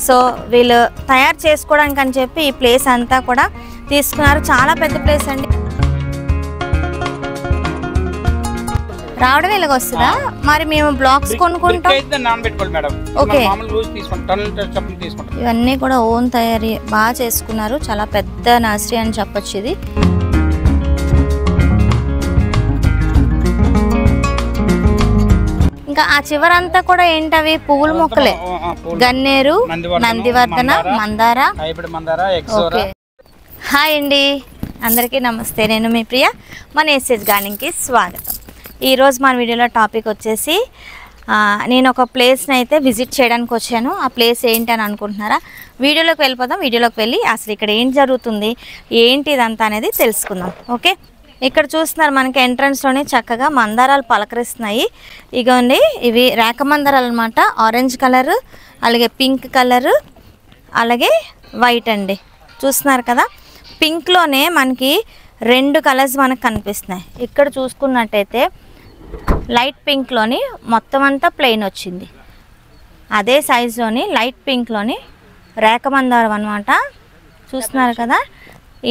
So వీళ్ళు తయారు చేసుకోవడానికి అని చెప్పి ఈ ప్లేస్ అంతా కూడా తీసుకున్నారు. చాలా పెద్ద ప్లేస్ అండి. రావడం ఇలాగ వస్తుందా? మరి మేము బ్లాక్స్ కొనుక్కుంటాం. ఓకే, ఇవన్నీ కూడా ఓన్ తయారీ బాగా చేసుకున్నారు. చాలా పెద్ద నర్సరీ అని చెప్పొచ్చు ఇది. ఇంకా ఆ చివరంతా కూడా ఏంటవి పువ్వుల మొక్కలే, గన్నేరు, నందివర్ధన, మందార. ఓకే, హాయ్ అండి అందరికీ నమస్తే. నేను మీ ప్రియ, మన ఎస్ఎస్ గార్డెనింగ్కి స్వాగతం. ఈరోజు మన వీడియోలో టాపిక్ వచ్చేసి నేను ఒక ప్లేస్ని అయితే విజిట్ చేయడానికి వచ్చాను. ఆ ప్లేస్ ఏంటి అని అనుకుంటున్నారా? వీడియోలోకి వెళ్ళిపోదాం. వీడియోలోకి వెళ్ళి అసలు ఇక్కడ ఏం జరుగుతుంది, ఏంటి ఇదంతా అనేది తెలుసుకుందాం. ఓకే, ఇక్కడ చూస్తున్నారు మనకి ఎంట్రన్స్లోనే చక్కగా మందారాలు పలకరిస్తున్నాయి. ఇగోండి, ఇవి రేఖ మందారాలు అనమాట. ఆరెంజ్ కలరు, అలాగే పింక్ కలరు, అలాగే వైట్ అండి. చూస్తున్నారు కదా, పింక్లోనే మనకి 2 కలర్స్ మనకు కనిపిస్తున్నాయి. ఇక్కడ చూసుకున్నట్టయితే లైట్ పింక్లోని మొత్తం అంతా ప్లెయిన్ వచ్చింది. అదే సైజులోని లైట్ పింక్లోని రేఖ మందారం అనమాట. చూస్తున్నారు కదా,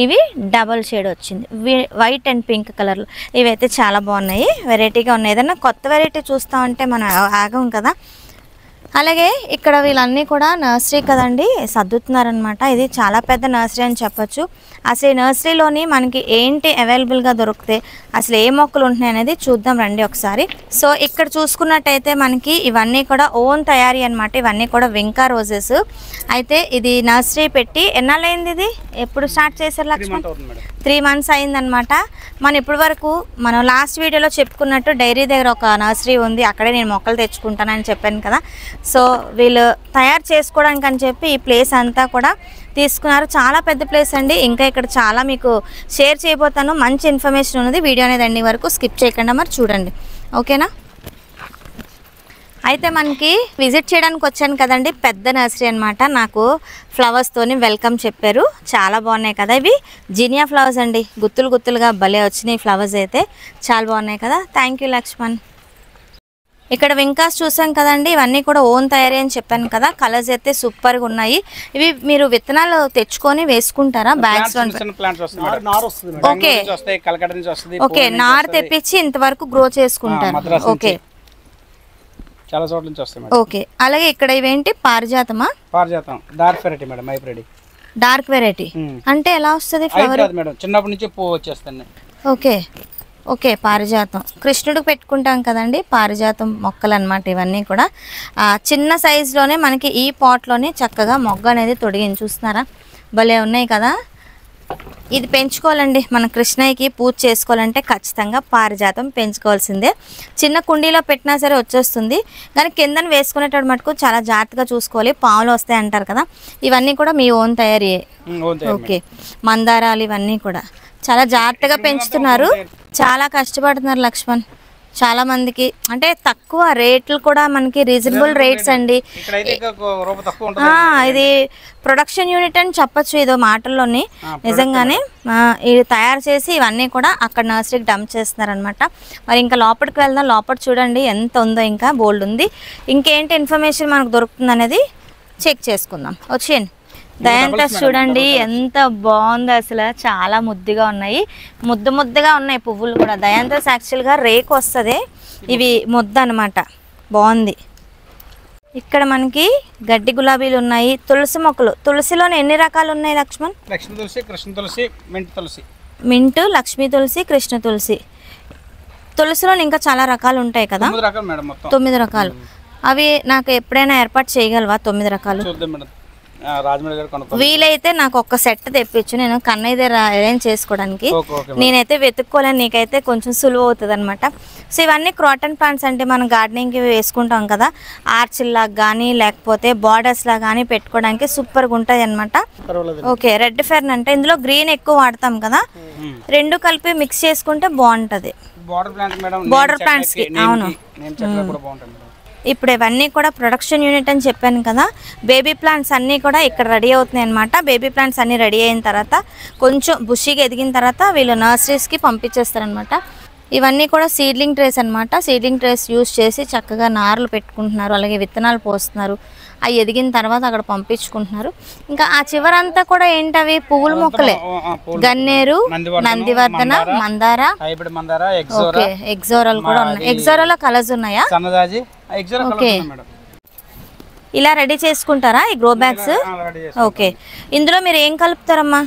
ఇవి డబల్ షేడ్ వచ్చింది, వైట్ అండ్ పింక్ కలర్లో. ఇవైతే చాలా బాగున్నాయి, వెరైటీగా ఉన్నాయి. ఏదన్నా కొత్త వెరైటీ చూస్తామంటే మనం ఆగం కదా. అలాగే ఇక్కడ వీళ్ళన్నీ కూడా నర్సరీ కదండి, సర్దుతున్నారనమాట. ఇది చాలా పెద్ద నర్సరీ అని చెప్పొచ్చు. అసలు ఈ నర్సరీలోని మనకి ఏంటి అవైలబుల్గా దొరికితే అసలు ఏ మొక్కలు ఉంటున్నాయి అనేది చూద్దాం రండి ఒకసారి. సో ఇక్కడ చూసుకున్నట్టయితే మనకి ఇవన్నీ కూడా ఓన్ తయారీ అనమాట. ఇవన్నీ కూడా వింకా రోజెస్. అయితే ఇది నర్సరీ పెట్టి ఎన్నాళ్ళైంది? ఇది ఎప్పుడు స్టార్ట్ చేశారు లక్ష్మణ్? 3 months అయిందనమాట. మనం ఇప్పటి వరకు మనం లాస్ట్ వీడియోలో చెప్పుకున్నట్టు డైరీ దగ్గర ఒక నర్సరీ ఉంది, అక్కడే నేను మొక్కలు తెచ్చుకుంటానని చెప్పాను కదా. సో వీళ్ళు తయారు చేసుకోవడానికి అని చెప్పి ఈ ప్లేస్ అంతా కూడా తీసుకున్నారు. చాలా పెద్ద ప్లేస్ అండి. ఇంకా ఇక్కడ చాలా మీకు షేర్ చేయబోతాను. మంచి ఇన్ఫర్మేషన్ ఉన్నది. వీడియో అనేది ఎండింగ్ వరకు స్కిప్ చేయకుండా మరి చూడండి, ఓకేనా? అయితే మనకి విజిట్ చేయడానికి వచ్చాను కదండి, పెద్ద నర్సరీ అనమాట. నాకు ఫ్లవర్స్తోని వెల్కమ్ చెప్పారు. చాలా బాగున్నాయి కదా. ఇవి జీనియా ఫ్లవర్స్ అండి, గుత్తులు గుత్తులుగా భలే వచ్చినాయి ఫ్లవర్స్ అయితే. చాలా బాగున్నాయి కదా. Thank you Lakshman. ఇక్కడ వింకాస్ చూసాం కదండి, ఇవన్నీ కూడా ఓన్ తయారీ అని చెప్పాను కదా. కలర్స్ అయితే సూపర్గా ఉన్నాయి. ఇవి మీరు విత్తనాలు తెచ్చుకొని వేసుకుంటారా బ్యాగ్స్ లో? ఓకే ఓకే, నార్ తెప్పించి ఇంతవరకు గ్రో చేసుకుంటారు. ఓకే చాలా చోట్ల నుంచి వస్తాయి. ఓకే, అలాగే ఇక్కడ ఇవేంటి పారిజాతమా? పారిజాతం dark variety madam, hybrid. Dark variety అంటే ఎలా వస్తుంది ఫ్లవర్? మేడం చిన్నప్పటి నుంచి పువ్వు వచ్చేస్తాయి. ఓకే ఓకే, పారిజాతం కృష్ణుడికి పెట్టుకుంటాం కదండి, పారిజాతం మొక్కలు అనమాట ఇవన్నీ కూడా. చిన్న సైజులోనే మనకి ఈ పాట్లోనే చక్కగా మొగ్గ అనేది తొడిగింది. చూస్తున్నారా, భలే ఉన్నాయి కదా. ఇది పెంచుకోవాలండి, మన కృష్ణయ్యకి పూజ చేసుకోవాలంటే ఖచ్చితంగా పారిజాతం పెంచుకోవాల్సిందే. చిన్న కుండీలో పెట్టినా సరే వచ్చేస్తుంది, కానీ కిందన వేసుకునేటప్పుడు మటుకు చాలా జాగ్రత్తగా చూసుకోవాలి, పాములు వస్తాయి అంటారు కదా. ఇవన్నీ కూడా మీ ఓన్ తయారీ? ఓకే, మందారాలు ఇవన్నీ కూడా చాలా జాగ్రత్తగా పెంచుతున్నారు. చాలా కష్టపడుతున్నారు లక్ష్మణ్. చాలా మందికి అంటే తక్కువ రేట్లు కూడా మనకి రీజనబుల్ రేట్స్ అండి. ఇది ప్రొడక్షన్ యూనిట్ అని చెప్పచ్చు ఇదో మాటల్లోని. నిజంగానే ఇది తయారు చేసి ఇవన్నీ కూడా అక్కడ నర్సరీకి డంప్ చేస్తున్నారనమాట. మరి ఇంకా లోపలికి వెళ్దాం. లోపల చూడండి ఎంత ఉందో, ఇంకా బోల్డ్ ఉంది. ఇంకేంటి ఇన్ఫర్మేషన్ మనకు దొరుకుతుంది అనేది చెక్ చేసుకుందాం. వచ్చేయండి. దయాంతస్ చూడండి ఎంత బాగుంది అసలు, చాలా ముద్దుగా ఉన్నాయి, ముద్దగా ఉన్నాయి పువ్వులు కూడా. దయాంతస్ యాక్చువల్గా రేకు వస్తుంది, ఇవి ముద్ద అనమాట. బాగుంది. ఇక్కడ మనకి గడ్డి గులాబీలు ఉన్నాయి, తులసి మొక్కలు. తులసిలోనే ఎన్ని రకాలు ఉన్నాయి లక్ష్మణ్? లక్ష్మీ తులసి, కృష్ణ తులసి, మింట్ తులసి. మింటు, లక్ష్మీ తులసి, కృష్ణ తులసి. తులసిలో ఇంకా చాలా రకాలు ఉంటాయి కదా? 9 రకాలు. అవి నాకు ఎప్పుడైనా ఏర్పాటు చేయగలవా 9 రకాలు? వీలైతే నాకు ఒక సెట్ తెప్పించు, నేను కన్నయ్య దగ్గర అరేంజ్ చేసుకోవడానికి. నేనైతే వెతుక్కోలేను, నీకైతే కొంచెం సులువు అవుతుంది అనమాట. సో ఇవన్నీ క్రాటన్ ప్లాంట్స్ అంటే మనం గార్డెనింగ్కి వేసుకుంటాం కదా, ఆర్చిల్లాగా కానీ లేకపోతే బార్డర్స్లా కానీ పెట్టుకోవడానికి సూపర్గా ఉంటుంది అనమాట. ఓకే, రెడ్ ఫెర్న్ అంటే ఇందులో గ్రీన్ ఎక్కువ వాడతాం కదా, 2 కలిపి మిక్స్ చేసుకుంటే బాగుంటుంది బార్డర్ ప్లాంట్స్కి. అవును, ఇప్పుడు ఇవన్నీ కూడా ప్రొడక్షన్ యూనిట్ అని చెప్పాను కదా. బేబీ ప్లాంట్స్ అన్నీ కూడా ఇక్కడ రెడీ అవుతున్నాయి అనమాట. బేబీ ప్లాంట్స్ అన్నీ రెడీ అయిన తర్వాత కొంచెం బుషిగా ఎదిగిన తర్వాత వీళ్ళు నర్సరీస్కి పంపించేస్తారనమాట. ఇవన్నీ కూడా సీడ్లింగ్ ట్రేస్ అన్నమాట. సీడ్లింగ్ ట్రేస్ యూస్ చేసి చక్కగా నార్లు పెట్టుకుంటున్నారు, అలాగే విత్తనాలు పోస్తున్నారు. అవి ఎదిగిన తర్వాత అక్కడ పంపించుకుంటున్నారు. ఇంకా ఆ చివరంతా కూడా ఏంటవి పువ్వుల మొక్కలే, గన్నేరు, నందివర్ధన, మందార, ఓకే, ఎగ్జోరల్ కూడా ఉన్నాయి. ఎగ్జోరాలో కలర్స్ ఉన్నాయా? ఓకే, ఇలా రెడీ చేసుకుంటారా ఈ గ్రో బ్యాగ్స్? ఓకే, ఇందులో మీరు ఏం కలుపుతారమ్మా?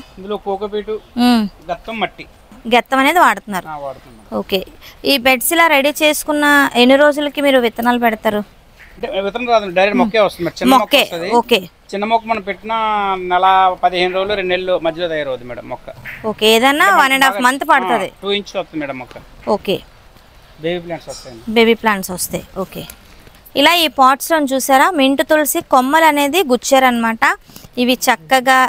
గెత్తం అనేది వాడుతున్నారు. ఓకే, ఈ బెడ్స్ ఇలా రెడీ చేసుకున్న ఎన్ని రోజులకి మీరు విత్తనాలు పెడతారు? మొక్కే. ఓకే, చిన్న మొక్క మనం పెట్టిన నెల 15 రోజులు 2 నెలలు మధ్యలో తయారవుతుంది మేడం మొక్క. ఓకే, ఏదన్నా 1.5 మంత్ పడుతుంది. 2 ఇంచ్ వస్తుంది మేడం మొక్క. ఓకే, బేబీ ప్లాంట్స్ వస్తాయి. బేబీ ప్లాంట్స్ వస్తాయి. ఓకే, ఇలా ఈ పాట్స్లో చూసారా మింట్ తులసి కొమ్మలు అనేది గుచ్చారనమాట. ఇవి చక్కగా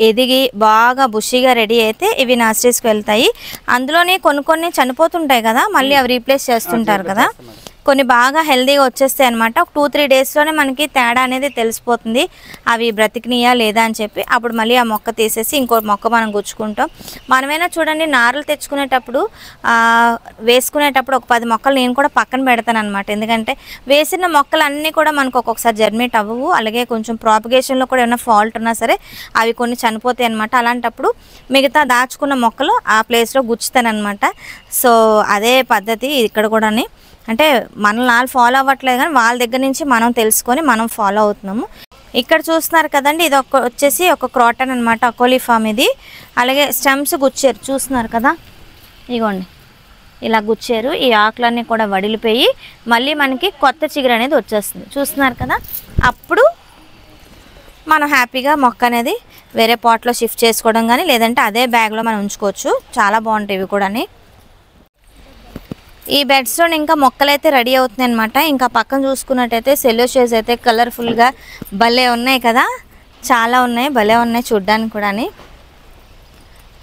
ఎదిగి బాగా బుషిగా రెడీ అయితే ఇవి నర్సరీస్కి వెళ్తాయి. అందులోనే కొన్ని చనిపోతుంటాయి కదా, మళ్ళీ అవి రీప్లేస్ చేస్తుంటారు కదా. కొన్ని బాగా హెల్దీగా వచ్చేస్తాయి అనమాట. ఒక 2-3 డేస్లోనే మనకి తేడా అనేది తెలిసిపోతుంది, అవి బ్రతికినాయా లేదా అని చెప్పి. అప్పుడు మళ్ళీ ఆ మొక్క తీసేసి ఇంకో మొక్క మనం గుచ్చుకుంటాం. మనమైనా చూడండి, నారలు తెచ్చుకునేటప్పుడు వేసుకునేటప్పుడు ఒక 10 మొక్కలు నేను కూడా పక్కన పెడతాను అనమాట. ఎందుకంటే వేసిన మొక్కలు అన్నీ కూడా మనకు ఒక్కొక్కసారి జర్మేట్ అవ్వవు, అలాగే కొంచెం ప్రాపగేషన్లో కూడా ఏమైనా ఫాల్ట్ ఉన్నా సరే అవి కొన్ని చనిపోతాయి అనమాట. అలాంటప్పుడు మిగతా దాచుకున్న మొక్కలు ఆ ప్లేస్లో గుచ్చుతాను అనమాట. సో అదే పద్ధతి ఇక్కడ కూడా. అంటే మనల్ని వాళ్ళు ఫాలో అవ్వట్లేదు కానీ వాళ్ళ దగ్గర నుంచి మనం తెలుసుకొని మనం ఫాలో అవుతున్నాము. ఇక్కడ చూస్తున్నారు కదండి, ఇది వచ్చేసి ఒక క్రాటన్ అనమాట, అకోలిఫామ్ ఇది. అలాగే స్టెమ్స్ గుచ్చారు చూస్తున్నారు కదా, ఇగోండి ఇలా గుచ్చారు. ఈ ఆకులన్నీ కూడా వడిలిపోయి మళ్ళీ మనకి కొత్త చిగురు అనేది వచ్చేస్తుంది, చూస్తున్నారు కదా. అప్పుడు మనం హ్యాపీగా మొక్క అనేది వేరే పాట్లో షిఫ్ట్ చేసుకోవడం కానీ లేదంటే అదే బ్యాగ్లో మనం ఉంచుకోవచ్చు. చాలా బాగుంటాయి ఇవి కూడా. ఈ బెడ్స్లో ఇంకా మొక్కలు అయితే రెడీ అవుతున్నాయి అనమాట. ఇంకా పక్కన చూసుకున్నట్టయితే సెల్లోషేస్ అయితే కలర్ఫుల్గా భలే ఉన్నాయి కదా, చాలా ఉన్నాయి, భలే ఉన్నాయి చూడ్డానికి కూడా.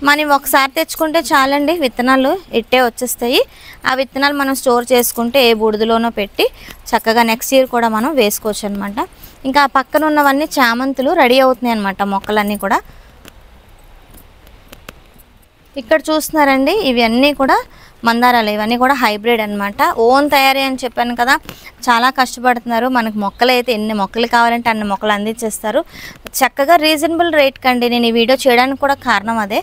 మనం ఒకసారి తెచ్చుకుంటే చాలండి, విత్తనాలు ఇట్టే వచ్చేస్తాయి. ఆ విత్తనాలు మనం స్టోర్ చేసుకుంటే ఏ బూడిదలోనో పెట్టి చక్కగా నెక్స్ట్ ఇయర్ కూడా మనం వేసుకోవచ్చు అనమాట. ఇంకా ఆ పక్కన ఉన్నవన్నీ చామంతులు రెడీ అవుతున్నాయి అనమాట మొక్కలన్నీ కూడా. ఇక్కడ చూస్తున్నారండి, ఇవి అన్నీ కూడా మందారాలు, ఇవన్నీ కూడా హైబ్రిడ్ అనమాట. ఓన్ తయారీ అని చెప్పాను కదా, చాలా కష్టపడుతున్నారు. మనకు మొక్కలు అయితే ఎన్ని మొక్కలు కావాలంటే అన్ని మొక్కలు అందించేస్తారు చక్కగా రీజనబుల్ రేట్ కండి. నేను ఈ వీడియో చేయడానికి కూడా కారణం అదే.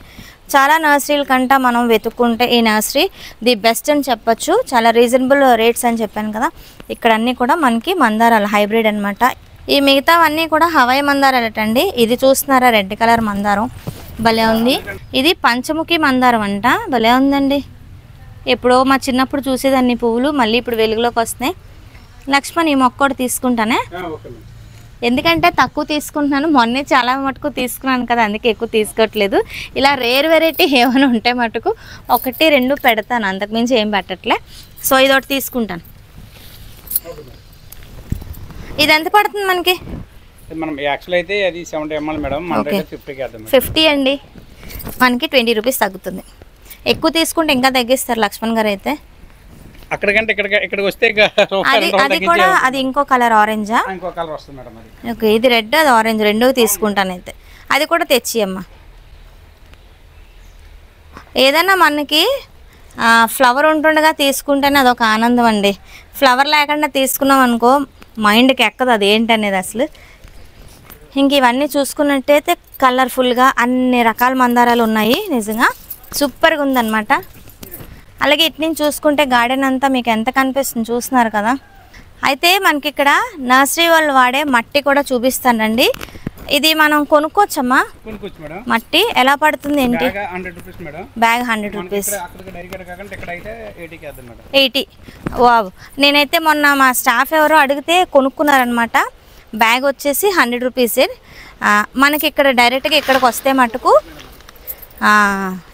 చాలా నర్సరీల కంటే మనం వెతుక్కుంటే ఈ నర్సరీ ది బెస్ట్ అని చెప్పొచ్చు. చాలా రీజనబుల్ రేట్స్ అని చెప్పాను కదా. ఇక్కడ అన్నీ కూడా మనకి మందారాలు హైబ్రిడ్ అనమాట. ఈ మిగతావన్నీ కూడా హవాయి మందారాలటండి. ఇది చూస్తున్నారా, రెడ్ కలర్ మందారం భలే ఉంది. ఇది పంచముఖి మందారం అంట, భలే ఉందండి. ఎప్పుడో మా చిన్నప్పుడు చూసేదాన్ని పువ్వులు, మళ్ళీ ఇప్పుడు వెలుగులోకి వస్తున్నాయి. లక్ష్మణ్ ఈ మొక్క కూడా తీసుకుంటానే, ఎందుకంటే తక్కువ తీసుకుంటున్నాను. మొన్నే చాలా మటుకు తీసుకున్నాను కదా, అందుకే ఎక్కువ తీసుకోవట్లేదు. ఇలా రేర్ వెరైటీ ఏమైనా ఉంటే మటుకు 1-2 పెడతాను, అంతకుమించి ఏం పెట్టట్లే. సో ఇది ఒకటి తీసుకుంటాను. ఇది ఎంత పడుతుంది మనకి? మనం యాక్చువల్ అయితే అది 70 ml మేడం, మన రేట్ 50 కి అర్థం. 50 అండి, మనకి 20 రూపీస్ తగ్గుతుంది. ఎక్కువ తీసుకుంటే ఇంకా తగ్గిస్తారు లక్ష్మణ్ గారు అయితే. అక్కడికంటే ఇక్కడికి వస్తే అది కూడా అది ఇంకో కలర్ ఆరెంజా? ఇంకో కలర్ వస్తుంది మేడం అది. ఓకే, ఇది రెడ్ అది ఆరెంజ్ రెండూ తీసుకుంటాను అయితే. అది కూడా తెచ్చి అమ్మా. ఏదైనా మనకి ఫ్లవర్ ఉంటుండగా తీసుకుంటేనే అదొక ఆనందం అండి. ఫ్లవర్ లేకుండా తీసుకున్నాం అనుకో మైండ్కి ఎక్కదు అది ఏంటనేది అసలు. ఇంక ఇవన్నీ చూసుకున్నట్టయితే కలర్ఫుల్గా అన్ని రకాల మందారాలు ఉన్నాయి, నిజంగా సూపర్గా ఉందన్నమాట. అలాగే ఇటు నుంచి చూసుకుంటే గార్డెన్ అంతా మీకు ఎంత కనిపిస్తుంది చూస్తున్నారు కదా. అయితే మనకి ఇక్కడ నర్సరీ వాళ్ళు వాడే మట్టి కూడా చూపిస్తానండి. ఇది మనం కొనుక్కోవచ్చమ్మా? మట్టి ఎలా పడుతుంది ఏంటి? Bag 100 rupees. 80. వావ్, నేనైతే మొన్న మా స్టాఫ్ ఎవరో అడిగితే కొనుక్కున్నారనమాట. బ్యాగ్ వచ్చేసి 100 రూపీస్. మనకి ఇక్కడ డైరెక్ట్గా ఇక్కడికి వస్తే మటుకు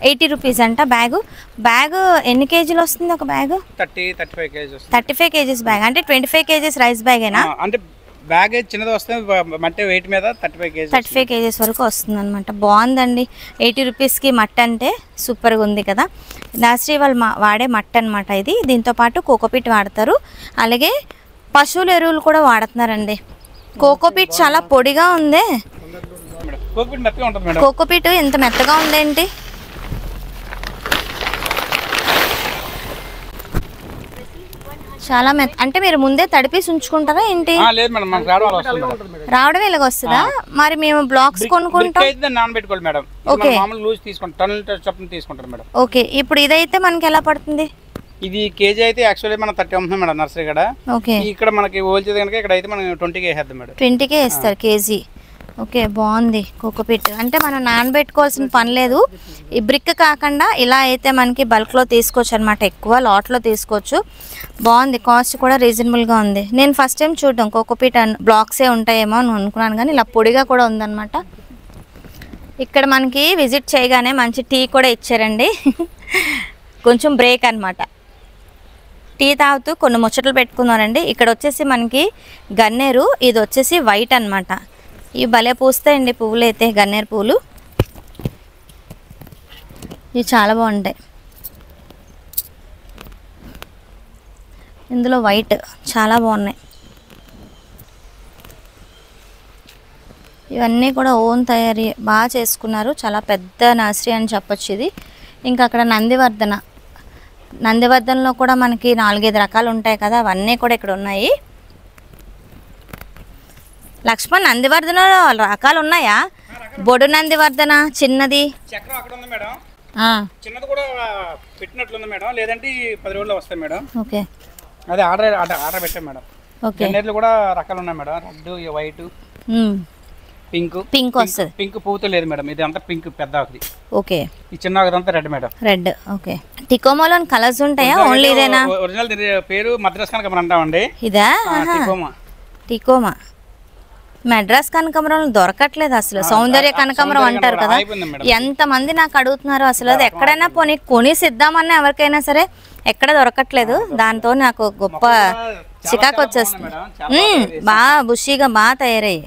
80 రూపీస్ అంట బ్యాగు. బ్యాగు ఎన్ని కేజీలు వస్తుంది ఒక బ్యాగు? 35 కేజీస్. 35 కేజీస్ బ్యాగ్ అంటే 25 కేజీస్ రైస్ బ్యాగేనా? అంటే బ్యాగ్ చిన్నది వస్తుంది, మట్టి వెయిట్ మీద 35 కేజీస్ వరకు వస్తుంది అనమాట. బాగుందండి. 80 రూపీస్కి మట్టి అంటే సూపర్గా ఉంది కదా. నర్సరీ వాళ్ళు వాడే మట్టి అనమాట ఇది. దీంతోపాటు కోకోపీట్ వాడతారు, అలాగే పశువుల ఎరువులు కూడా వాడుతున్నారండి. కోకోపీట్ చాలా పొడిగా ఉంది. కోకోపీట్ ఎంత మెత్తగా ఉందేంటి? చాలా అంటే మీరు ముందే తడిపేసి ఉంచుకుంటారా ఏంటి? లేదు మేడం, మనకు రావడం ఇలాగ వస్తుందా? మరి మేము బ్లాక్స్ కొనుక్కుంటాం. నానబెట్టుకోవాలి మేడం. ఓకే, మామూలు లూజ్ తీసుకుంటాం, టన్నుల చొప్పున తీసుకుంటారు మేడం. ఓకే. ఇప్పుడు ఇదైతే మనకి ఎలా పడుతుంది? ఇది కేజీ అయితే యాక్చువల్లీ మనం 30 అమ్ముతాం మేడం నర్సరీ కాడ. ఓకే, ఇక్కడ మనకి హోల్సేల్ కనుక ఇక్కడ అయితే మనం 20కి వేసేద్దాం మేడం. 20కే ఇస్తారు కేజీ. ఓకే, బాగుంది కోకోపీట్. అంటే మనం నానబెట్టుకోవాల్సిన పని లేదు. ఈ బ్రిక్ కాకుండా ఇలా అయితే మనకి బల్క్లో తీసుకోవచ్చు అనమాట, ఎక్కువ లాట్లో తీసుకోవచ్చు. బాగుంది, కాస్ట్ కూడా రీజనబుల్గా ఉంది. నేను ఫస్ట్ టైం చూడడం కోకోపీట్ బ్లాక్సే ఉంటాయేమో అని అనుకున్నాను, కానీ ఇలా పొడిగా కూడా ఉందన్నమాట. ఇక్కడ మనకి విజిట్ చేయగానే మంచి టీ కూడా ఇచ్చారండి. కొంచెం బ్రేక్ అనమాట, టీ తాగుతూ కొన్ని ముచ్చట్లు పెట్టుకున్నారండి. ఇక్కడ వచ్చేసి మనకి గన్నేరు, ఇది వచ్చేసి వైట్ అనమాట. ఇవి భలే పూస్తాయండి పువ్వులు అయితే, గన్నేరు పువ్వులు ఇవి చాలా బాగుంటాయి. ఇందులో వైట్ చాలా బాగున్నాయి. ఇవన్నీ కూడా ఓన్ తయారీ బాగా చేసుకున్నారు. చాలా పెద్ద నర్సరీ అని చెప్పొచ్చు ఇది. ఇంకా అక్కడ నందివర్ధనలో కూడా మనకి 4-5 రకాలు ఉంటాయి కదా, అవన్నీ కూడా ఇక్కడ ఉన్నాయి. లక్ష్మణ్, నందివర్ధనలో రకాలు ఉన్నాయా? బొడు నందివర్ధన, చిన్నది చక్రం అక్కడ ఉంది మేడం, చిన్నది కూడా పెట్టినట్లుంది మేడం. లేదంటే 10 రోజుల్లో వస్తాయి మేడం. ఓకే, అదే ఆర్డర్ పెట్టాం మేడం. ఓకే, గన్నేరులో కూడా రకాలు ఉన్నాయి మేడం. రెడ్, వైట్, పింక్ వస్తుంది. పింక్ పూత లేదు మేడం, ఇది అంతా పింక్ పెద్ద ఆకుది. ఓకే, ఈ చిన్న ఆకుదంతా రెడ్ మేడం. రెడ్. ఓకే, టికోమాలో కలర్స్ ఉంటాయా? ఓన్లీ ఇదేనా? ఒరిజినల్ పేరు మద్రాస్ కనకాంబరం అంటామండి. ఇదా? టికోమా. మెడ్రాస్ కనకాంబరం దొరకట్లేదు అసలు, సౌందర్య కనకాంబరం అంటారు కదా. ఎంతమంది నాకు అడుగుతున్నారు అసలు, అది ఎక్కడైనా కొనిసిద్దామన్నా ఎవరికైనా సరే ఎక్కడ దొరకట్లేదు. దాంతో నాకు గొప్ప చికాకు వచ్చేస్తుంది. బాగా బుషీగా బాగా తయారయ్యి.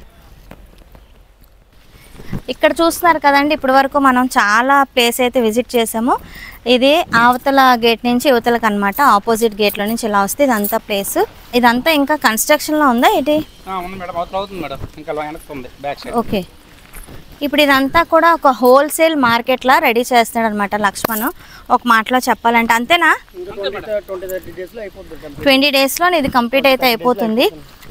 ఇక్కడ చూస్తున్నారు కదండి, ఇప్పటి వరకు మనం చాలా ప్లేస్ అయితే విజిట్ చేసాము. ఇది అవతల గేట్ నుంచి యువతలకు అనమాట, ఆపోజిట్ గేట్లో నుంచి ఇలా వస్తే ఇదంతా ప్లేస్. ఇదంతా ఇంకా కన్స్ట్రక్షన్లో ఉందా ఏంటి? ఓకే, ఇప్పుడు ఇదంతా కూడా ఒక హోల్సేల్ మార్కెట్లా రెడీ చేస్తున్నాడు అనమాట లక్ష్మణ్. ఒక మాటలో చెప్పాలంటే అంతేనా? 20 డేస్లో ఇది కంప్లీట్ అయితే అయిపోతుంది.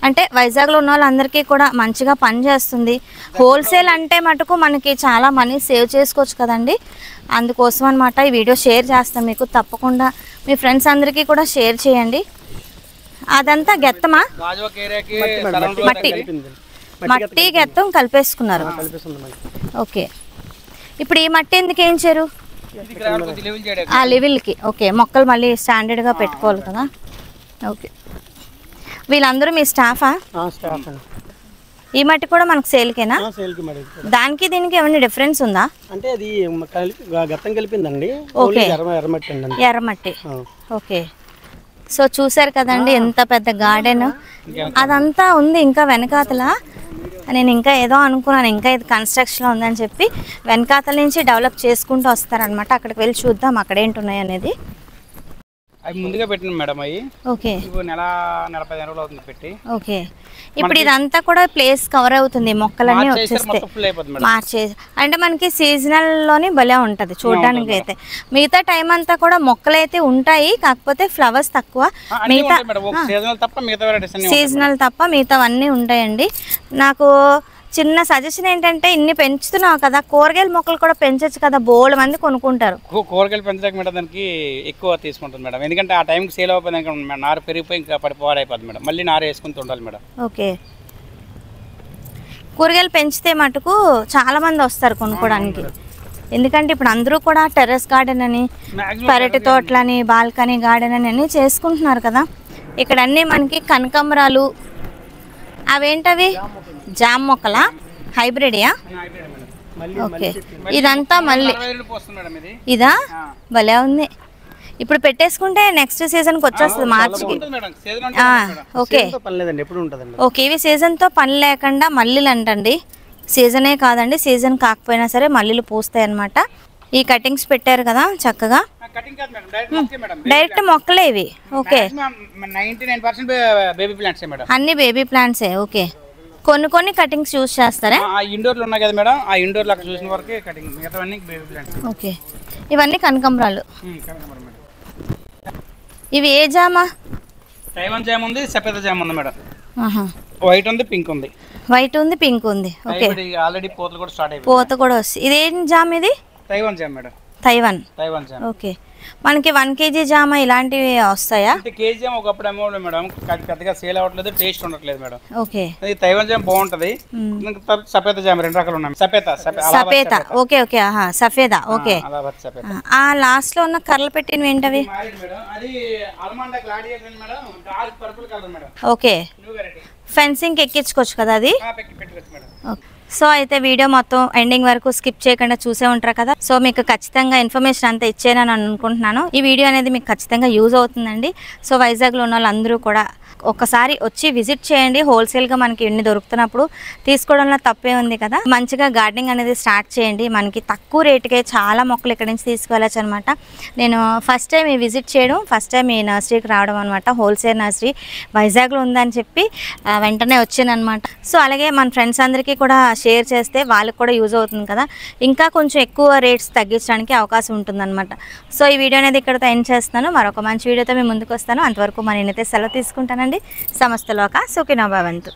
అంటే వైజాగ్లో ఉన్న వాళ్ళందరికీ కూడా మంచిగా పని చేస్తుంది. హోల్సేల్ అంటే మటుకు మనకి చాలా మనీ సేవ్ చేసుకోవచ్చు కదండి. అందుకోసం అనమాట ఈ వీడియో షేర్ చేస్తాం మీకు. తప్పకుండా మీ ఫ్రెండ్స్ అందరికీ కూడా షేర్ చేయండి. అదంతా గెత్తమా? మట్టి గెత్తం కలిపేసుకున్నారు. ఓకే, ఇప్పుడు ఈ మట్టి ఎందుకు వేయించారు? ఆ లెవెల్కి. ఓకే, మొక్కలు మళ్ళీ స్టాండర్డ్గా పెట్టుకోవాలి కదా. ఓకే, వీళ్ళందరూ మీ స్టాఫా? ఈ మట్టి కూడా మనకు సేల్కేనా? దానికి దీనికి ఏమైనా డిఫరెన్స్ ఉందా? అంటే అది గతం కలిపిందండి. ఓకే, ఎర్రమట్టి. ఓకే, సో చూసారు కదండి ఎంత పెద్ద గార్డెన్ అదంతా ఉంది. ఇంకా వెనకాతల నేను ఇంకా ఏదో అనుకున్నాను, ఇంకా ఇది కన్స్ట్రక్షన్లో ఉందని చెప్పి వెనకాతల నుంచి డెవలప్ చేసుకుంటూ వస్తారనమాట. అక్కడికి వెళ్ళి చూద్దాం అక్కడ ఏంటున్నాయి అనేది. అవి ముందుగా పెట్టిన మేడం అవి. ఓకే, నెల 15 రోజులు అవుతుంది పెట్టి. ఓకే, ఇప్పుడు ఇదంతా కూడా ప్లేస్ కవర్ అవుతుంది, మొక్కలన్నీ వచ్చేస్తాయి మార్చే. అంటే మనకి సీజనల్లోనే భలే ఉంటుంది చూడడానికి అయితే. మిగతా టైం అంతా కూడా మొక్కలు అయితే ఉంటాయి, కాకపోతే ఫ్లవర్స్ తక్కువ. మిగతా సీజనల్ తప్ప మిగతావన్నీ ఉంటాయండి. నాకు చిన్న సజెషన్ ఏంటంటే, ఇన్ని పెంచుతున్నావు కదా, కూరగాయల మొక్కలు కూడా పెంచచ్చు కదా, బోల్డ్ మంది కొనుక్కుంటారు. కూరగాయలు పెంచడానికి మేడం దానికి ఎక్కువ తీసుకుంటుంది మేడం. ఎందుకంటే ఆ టైంకి సేల్ అయిపోయింది, నారు పెరిగిపోయి ఇంకా పాడైపోతుంది మేడం. మళ్ళీ నారు వేసుకుని ఉండాలి మేడం. ఓకే, కూరగాయలు పెంచితే మటుకు చాలా మంది వస్తారు కొనుక్కోవడానికి. ఎందుకంటే ఇప్పుడు అందరూ కూడా టెర్రస్ గార్డెన్ అని, పెరటి తోటలని, బాల్కనీ గార్డెన్ అని అన్నీ చేసుకుంటున్నారు కదా. ఇక్కడ అన్నీ మనకి కనకాంబరాలు, అవేంటవి జామ్ మొక్కలా, హైబ్రిడ్యా? ఓకే, ఇదంతా మళ్ళీ ఇదా? భలే ఉంది. ఇప్పుడు పెట్టేసుకుంటే నెక్స్ట్ సీజన్కి వచ్చేస్తుంది మార్చికి. ఓకే, ఓకే, ఇవి సీజన్తో పని లేకుండా మల్లెలు అంటండి. సీజనే కాదండి, సీజన్ కాకపోయినా సరే మల్లెలు పూస్తాయి అన్నమాట. ఈ కటింగ్స్ పెట్టారు కదా చక్కగా, డైరెక్ట్ మొక్కలే ఇవి. ఓకే, అన్ని బేబీ ప్లాంట్సే. ఓకే, కొన్ని కటింగ్స్ యూజ్ చేస్తారా? ఇండోర్లో ఉన్నాయి కదా మేడం, ఆ ఇండోర్లో అక్కడ చూసిన వరకే కటింగ్, మిగతావన్నీ బేబీ ప్లాంట్స్. ఓకే, ఇవన్నీ కనకాంబరాలు. ఇవి ఏ జామా? తైవాన్ జామ్ ఉంది, సఫేదా జామ్ ఉంది మేడం. వైట్ ఉంది, పింక్ ఉంది. వైట్ ఉంది, పింక్ ఉంది. ఓకే, ఆల్రెడీ పోతలు కూడా స్టార్ట్ అయిపోయి. పూత కూడా వస్తుంది. ఇదేం జామ్ ఇది? Taiwan jam madam. Taiwan jam. Okay, మనకి 1 kg జామ ఇలాంటివి వస్తాయా? కేజీ జామ్ ఒకప్పుడు అమౌంట్ మేడం, పెద్దగా సేల్ అవ్వట్లేదు, టేస్ట్ ఉండట్లేదు మేడం. ఓకే, ఇది తైవాన్ జామ్ బాగుంటది. సఫేదా జామ్ 2 రకాలు ఉన్నాయి. Safeda. Okay okay, Safeda. Okay, ఆ లాస్ట్ లో ఉన్న కర్రలు పెట్టినవి ఏంటవి? ఓకే, ఫెన్సింగ్ ఎక్కించుకోవచ్చు కదా అది? సో అయితే వీడియో మొత్తం ఎండింగ్ వరకు స్కిప్ చేయకుండా చూసే ఉంటారు కదా. సో మీకు ఖచ్చితంగా ఇన్ఫర్మేషన్ అంతా ఇచ్చేనని అనుకుంటున్నాను. ఈ వీడియో అనేది మీకు ఖచ్చితంగా యూజ్ అవుతుందండి. సో వైజాగ్లో ఉన్న వాళ్ళందరూ కూడా ఒక్కసారి వచ్చి విజిట్ చేయండి. హోల్సేల్గా మనకి ఇన్ని దొరుకుతున్నప్పుడు తీసుకోవడంలో తప్పే ఉంది కదా. మంచిగా గార్డెనింగ్ అనేది స్టార్ట్ చేయండి. మనకి తక్కువ రేటుకే చాలా మొక్కలు ఇక్కడి నుంచి తీసుకువెళ్ళచ్చు అనమాట. నేను ఫస్ట్ టైం ఈ విజిట్ చేయడం, ఫస్ట్ టైం ఈ నర్సరీకి రావడం అనమాట. హోల్సేల్ నర్సరీ వైజాగ్లో ఉందని చెప్పి వెంటనే వచ్చాను అనమాట. సో అలాగే మన ఫ్రెండ్స్ అందరికీ కూడా షేర్ చేస్తే వాళ్ళకి కూడా యూజ్ అవుతుంది కదా. ఇంకా కొంచెం ఎక్కువ రేట్స్ తగ్గించడానికి అవకాశం ఉంటుందన్నమాట. సో ఈ వీడియో అనేది ఇక్కడితో ఎండ్ చేస్తున్నాను. మరొక మంచి వీడియోతో మేము ముందుకు వస్తాను. అంతవరకు నేనైతే సెలవు తీసుకుంటానండి. సమస్తలోక సుఖినో భవంతు.